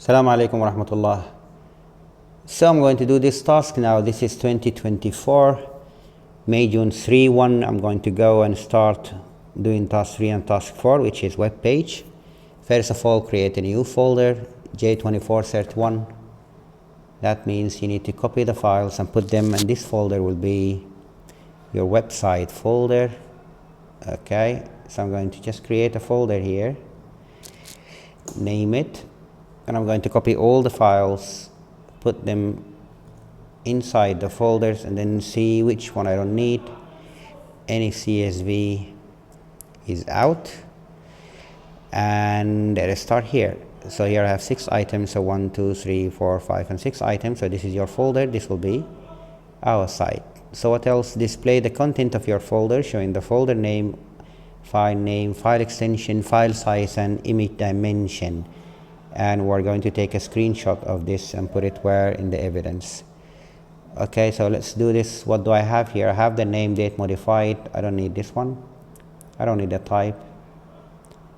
Assalamu alaikum wa rahmatullah. So I'm going to do this task now. This is 2024, May, June 3/1. I'm going to go and start doing task 3 and task 4, which is web page. First of all, create a new folder, J2431. That means you need to copy the files and put them, and this folder will be your website folder. Okay, so I'm going to just create a folder here, name it, and I'm going to copy all the files, put them inside the folders, and then see which one I don't need. Any CSV is out, and let's start here. So here I have 6 items, so 1, 2, 3, 4, 5, and 6 items. So this is your folder. This will be our site. So what else? Display the content of your folder, showing the folder name, file extension, file size, and image dimension. And we're going to take a screenshot of this and put it where? In the evidence. Okay, so let's do this. What do I have here? I have the name, date modified. I don't need this one. I don't need the type.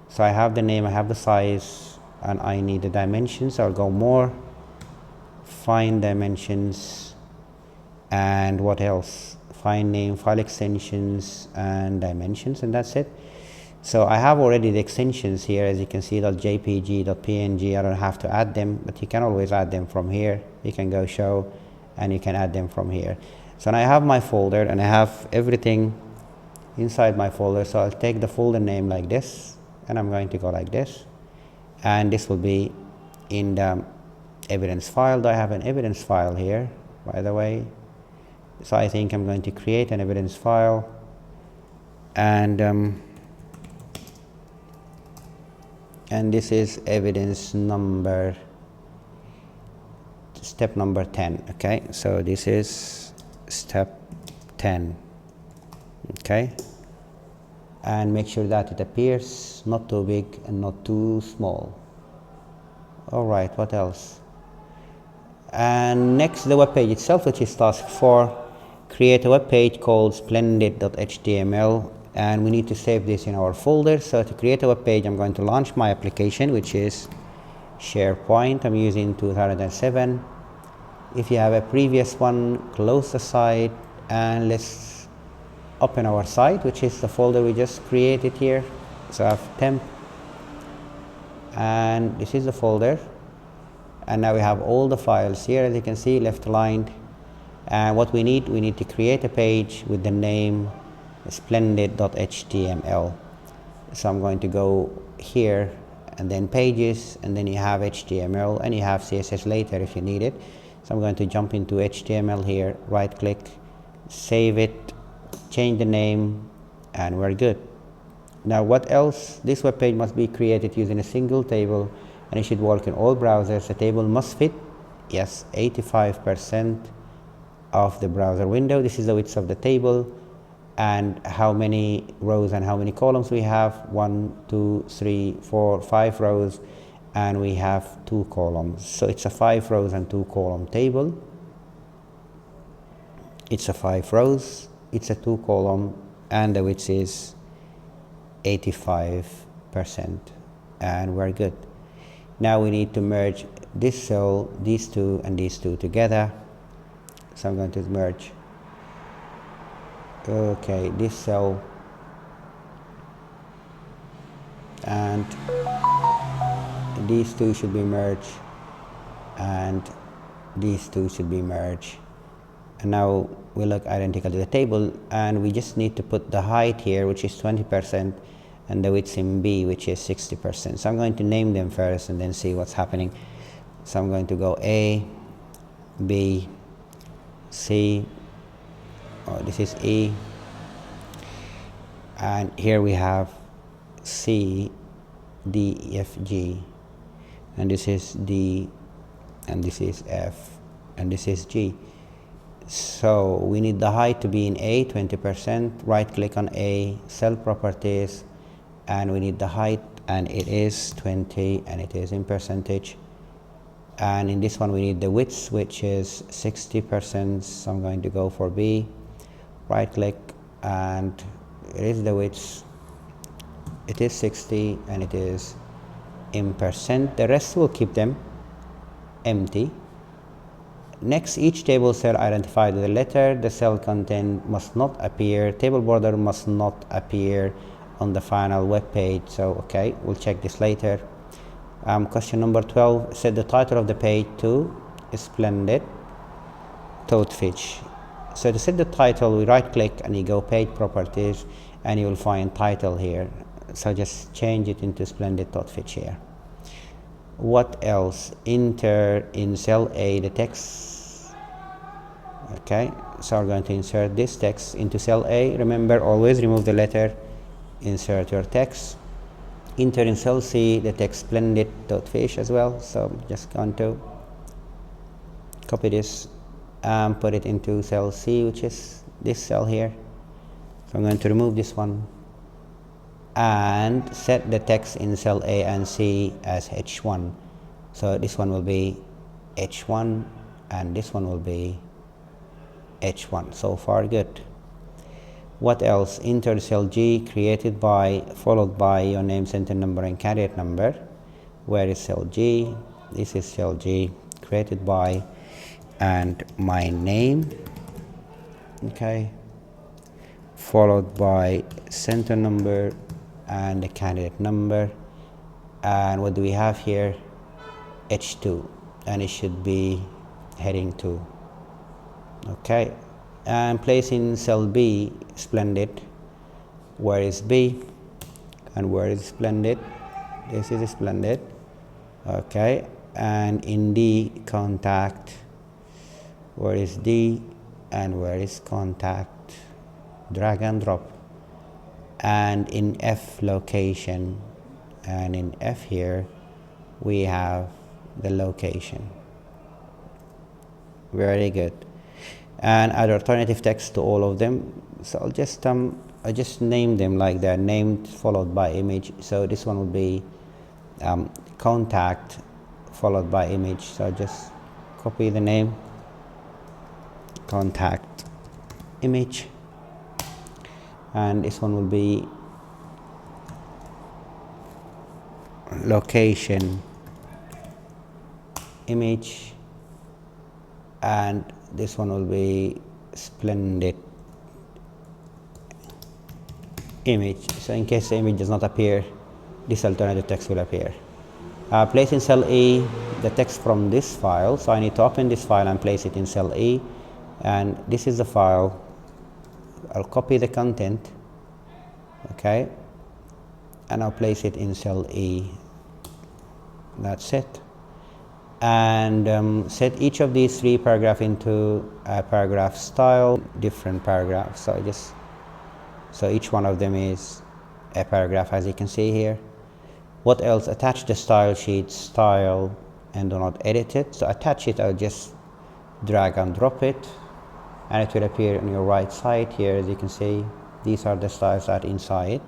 So I have the name, I have the size, and I need the dimensions. I'll go more, find dimensions, and what else? Find name, file extensions, and dimensions, and that's it. So I have already the extensions here, as you can see, .jpg, .png. I don't have to add them, but you can always add them from here. You can go show, and you can add them from here. So now I have my folder, and I have everything inside my folder. So I'll take the folder name like this, and I'm going to go like this, and this will be in the evidence file. I have an evidence file here, by the way. So I think I'm going to create an evidence file, and this is evidence number, step number 10. Okay, so this is step 10. Okay, and make sure that it appears not too big and not too small. All right, what else? And next, the web page itself, which is task 4. Create a web page called splendid.html, and we need to save this in our folder. So to create a web page, I'm going to launch my application, which is SharePoint. I'm using 2007. If you have a previous one, close the site, and let's open our site, which is the folder we just created here. So I have temp, and this is the folder, and now we have all the files here, as you can see, left aligned. And what we need to create a page with the name splendid.html. So I'm going to go here, and then pages, and then you have HTML, and you have CSS later if you need it. So I'm going to jump into HTML here, right click, save it, change the name, and we're good. Now what else? This web page must be created using a single table, and it should work in all browsers. The table must fit, yes, 85% of the browser window. This is the width of the table, and how many rows and how many columns we have. 1, 2, 3, 4, 5 rows, and we have 2 columns. So it's a 5 rows and 2 column table. It's a 5 rows, it's a 2 column, and the width is 85%, and we're good. Now we need to merge this cell, these two, and these two together. So I'm going to merge, okay, this cell and these two should be merged, and these two should be merged, and now we look identical to the table, and we just need to put the height here, which is 20%, and the width in B, which is 60%. So I'm going to name them first and then see what's happening. So I'm going to go A, B, C, oh, this is E, and here we have C, D, E, F, G, and this is D, and this is F, and this is G. So we need the height to be in A, 20%, right click on A, cell properties, and we need the height, and it is 20, and it is in percentage. And in this one we need the width, which is 60%. So I'm going to go for B, right click, and it is the width, it is 60, and it is in percent. The rest will keep them, empty. Next, each table cell identified with a letter, the cell content must not appear, table border must not appear on the final web page. So okay, we'll check this later. Question number 12, set the title of the page to Splendid Toadfish. So to set the title, we right click and you go page properties and you will find title here. So just change it into Splendid Toadfish here. What else? Enter in cell A the text. Okay, so we're going to insert this text into cell A. Remember, always remove the letter, insert your text. Enter in cell C the text Splendid Toadfish as well. So just going to copy this and put it into cell C, which is this cell here. So I'm going to remove this one and set the text in cell A and C as H1. So this one will be H1 and this one will be H1. So far good. What else? Enter cell G, created by, followed by your name, center number and candidate number. Where is cell G? This is cell G, created by, and my name, okay, followed by center number and the candidate number. And what do we have here? H2, and it should be heading 2. Okay, and place in cell B Splendid. Where is B and where is Splendid? This is Splendid. Okay, and in D contact. Where is D and where is contact? Drag and drop. And in F location, and in F here we have the location. Very good. And add alternative text to all of them. So I just name them like they're named followed by image. So this one will be contact followed by image. So just copy the name, contact image, and this one will be location image, and this one will be Splendid image. So in case the image does not appear, this alternative text will appear. Place in cell E the text from this file. So I need to open this file and place it in cell E, and this is the file. I'll copy the content, okay, and I'll place it in cell E. That's it. And set each of these 3 paragraphs into a paragraph style, different paragraphs. So each one of them is a paragraph, as you can see here. What else? Attach the style sheet, style, and do not edit it. So attach it, I'll just drag and drop it, and it will appear on your right side here. As you can see, these are the styles that are inside.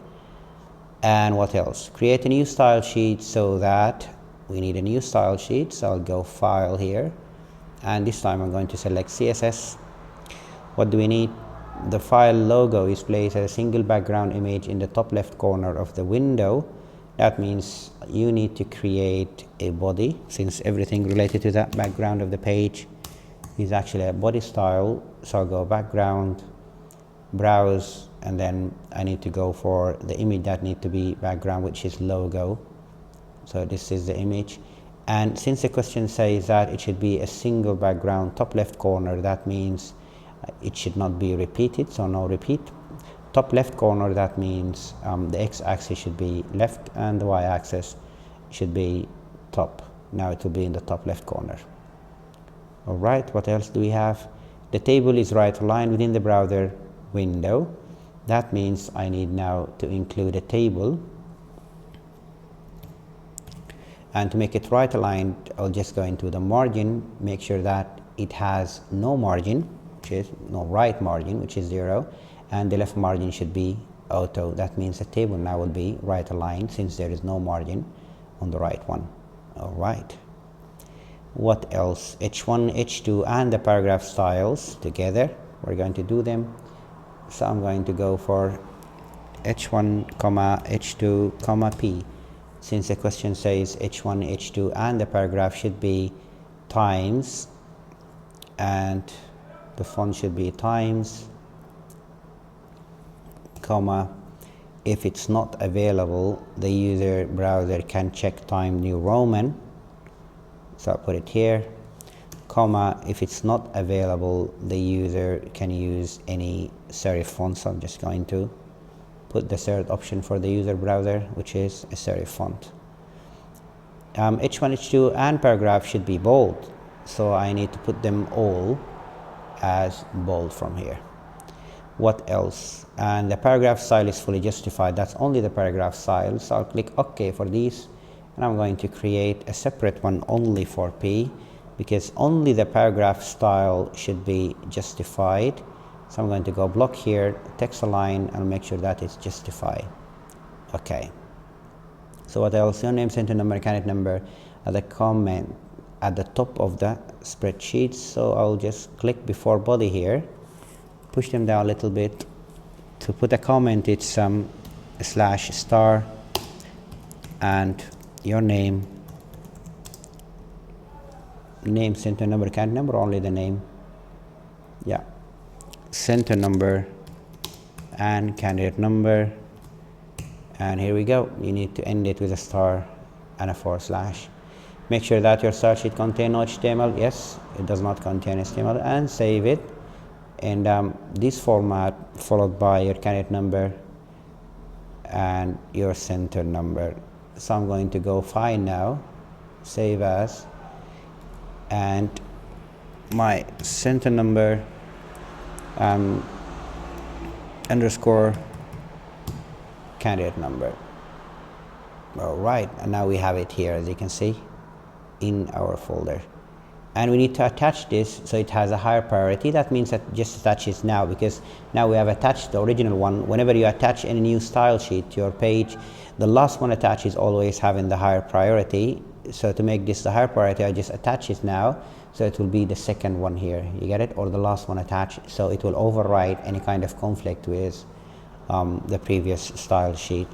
And what else? Create a new style sheet. So that we need a new style sheet, so I'll go file here, and this time I'm going to select CSS. What do we need? The file logo is placed as a single background image in the top left corner of the window. That means you need to create a body, since everything related to that background of the page is actually a body style. So I'll go background, browse, and then I need to go for the image that needs to be background, which is logo. So this is the image, and since the question says that it should be a single background top left corner, that means it should not be repeated, so no repeat. Top left corner, that means the x-axis should be left and the y-axis should be top. Now it will be in the top left corner. Alright, what else do we have? The table is right aligned within the browser window. That means I need now to include a table. And to make it right aligned, I'll just go into the margin, make sure that it has no margin, which is no right margin, which is 0, and the left margin should be auto. That means the table now will be right aligned since there is no margin on the right one. All right. What else? H1, H2, and the paragraph styles together. We're going to do them. So I'm going to go for H1, H2, P. Since the question says H1, H2, and the paragraph should be times, and the font should be times, comma, if it's not available, the user browser can check time New Roman, so I'll put it here, comma, if it's not available, the user can use any serif font. So I'm just going to put the third option for the user browser, which is a serif font. H1, H2 and paragraph should be bold, so I need to put them all as bold from here. What else? And the paragraph style is fully justified. That's only the paragraph style, so I'll click OK for these, and I'm going to create a separate one only for P, because only the paragraph style should be justified. So I'm going to go block here, text align, and make sure that it's justified. Okay. So what else? Your name, center number, candidate number, the comment at the top of the spreadsheet. So I'll just click before body here, push them down a little bit. To put a comment, it's /* and your name, center number, candidate number, only the name, yeah, center number and candidate number, and here we go. You need to end it with a * and a /. Make sure that your style sheet contains no HTML. Yes, it does not contain HTML, and save it. And this format followed by your candidate number and your center number. So I'm going to go file now, save as, and my center number underscore candidate number. All right, and now we have it here, as you can see, in our folder. And we need to attach this so it has a higher priority. That means that just attach it now, because now we have attached the original one. Whenever you attach any new style sheet to your page, the last one attached is always having the higher priority. So to make this the higher priority, I just attach it now, so it will be the second one here. You get it? Or the last one attached, so it will override any kind of conflict with the previous style sheet.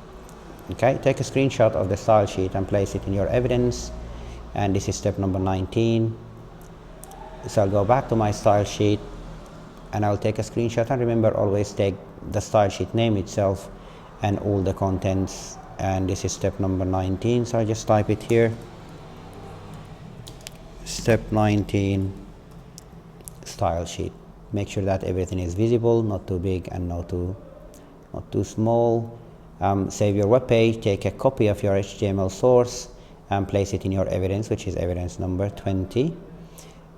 Okay, take a screenshot of the style sheet and place it in your evidence. And this is step number 19. So I'll go back to my style sheet and I'll take a screenshot, and remember, always take the style sheet name itself and all the contents. And this is step number 19, so I just type it here, step 19, style sheet. Make sure that everything is visible, not too big and not too small. Save your web page, take a copy of your HTML source and place it in your evidence, which is evidence number 20.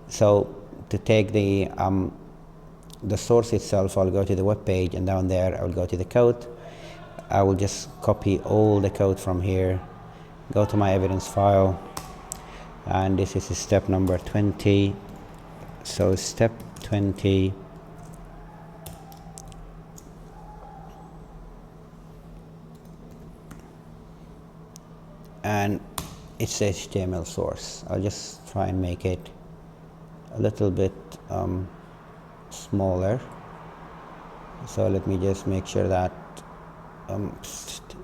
So to take the source itself, I'll go to the web page, and down there I'll go to the code. I will just copy all the code from here, go to my evidence file, and this is step number 20. So step 20, and it's the HTML source. I'll just try and make it a little bit smaller. So let me just make sure that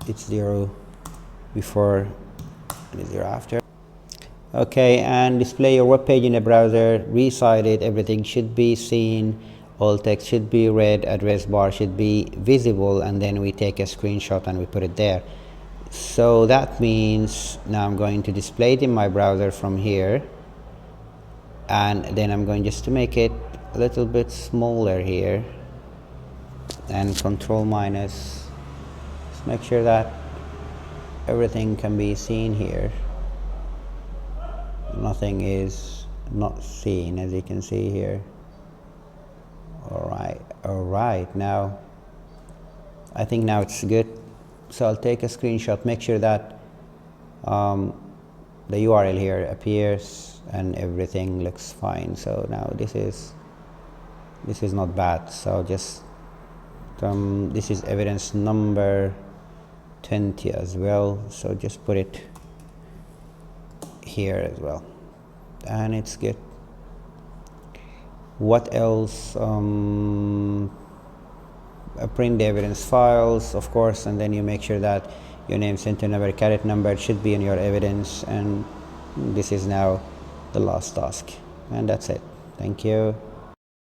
it's 0 before and 0 after. Okay, and display your web page in the browser, resize it, everything should be seen, all text should be read, address bar should be visible, and then we take a screenshot and we put it there. So that means now I'm going to display it in my browser from here, and then I'm going just to make it a little bit smaller here, and control minus, just make sure that everything can be seen here. Nothing is not seen, as you can see here. All right, now I think now it's good. So I'll take a screenshot, make sure that the URL here appears and everything looks fine. So now this is not bad. So just this is evidence number 20 as well, so just put it here as well, and it's good. What else? Print the evidence files, of course, and then you make sure that your name, center number, caret number should be in your evidence. And this is now the last task. And that's it. Thank you.